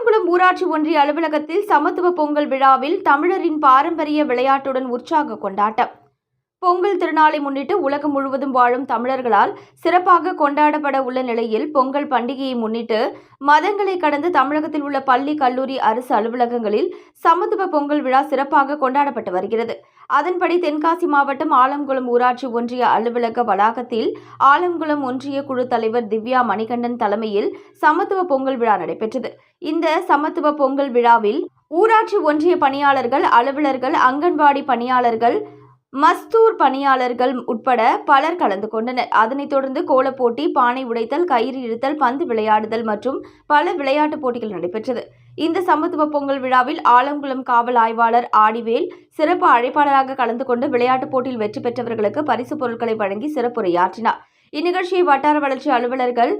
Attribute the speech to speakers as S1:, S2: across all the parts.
S1: ஆலங்குளம் ஊராட்சி ஒன்றிய அலுவலகத்தில் சமத்துவ பொங்கல் விழாவில் தமிழரின் பாரம்பரிய விளையாட்டுடன் உற்சாக கொண்டாட்டம். பொங்கல் திருநாளை முன்னிட்டு உலகம் முழுவதும் வாழும் தமிழர்களால் சிறப்பாக கொண்டாடப்பட உள்ள நிலையில் பொங்கல் பண்டிகையை முன்னிட்டு மதங்களை கடந்து தமிழகத்தில் உள்ள பள்ளி, கல்லூரி, அரசு அலுவலகங்களில் சமத்துவ பொங்கல் விழா சிறப்பாக கொண்டாடப்பட்டு வருகிறது. அதன்படி தென்காசி மாவட்டம் ஆலங்குளம் ஊராட்சி ஒன்றிய அலுவலக வளாகத்தில் ஆலங்குளம் ஒன்றிய குழு தலைவர் திவ்யா மணிகண்டன் தலைமையில் சமத்துவ பொங்கல் விழா நடைபெற்றது. இந்த சமத்துவ பொங்கல் விழாவில் ஊராட்சி ஒன்றிய பணியாளர்கள், அலுவலர்கள், அங்கன்வாடி பணியாளர்கள், மஸ்தூர் பணியாளர்கள் உட்பட பலர் கலந்து கொண்டனர். அதனைத் தொடர்ந்து கோலப்போட்டி, பானை உடைத்தல், கயிறு இழுத்தல், பந்து விளையாடுதல் மற்றும் பல விளையாட்டுப் போட்டிகள் நடைபெற்றது. இந்த சமத்துவ பொங்கல் விழாவில் ஆலங்குளம் காவல் ஆய்வாளர் ஆடிவேல் சிறப்பு அழைப்பாளராக கலந்து கொண்டு விளையாட்டுப் போட்டியில் வெற்றி பெற்றவர்களுக்கு பரிசுப் பொருட்களை வழங்கி சிறப்புரையாற்றினார். இந்நிகழ்ச்சியை வட்டார வளர்ச்சி அலுவலர்கள்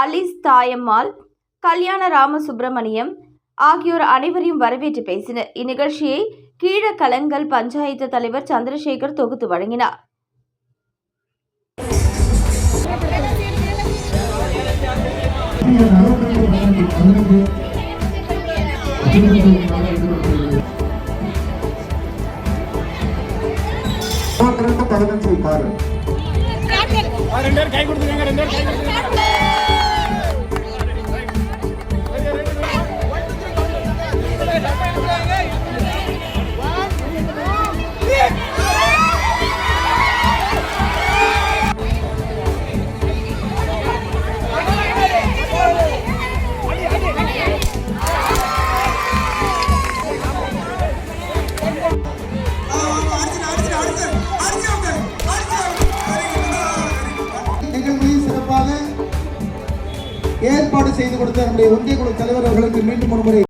S1: அலிஸ் தாயம்மாள், கல்யாண ராமசுப்பிரமணியம் ஆகியோர் அனைவரையும் வரவேற்று பேசினர். இந்நிகழ்ச்சியை கீழக்கலங்கல் பஞ்சாயத்து தலைவர் சந்திரசேகர் தொகுத்து வழங்கினார்.
S2: ஏற்பாடு செய்து கொடுத்த நம்முடைய ஒன்றிய குழு தலைவர் அவர்களுக்கு மீண்டும் ஒருமுறை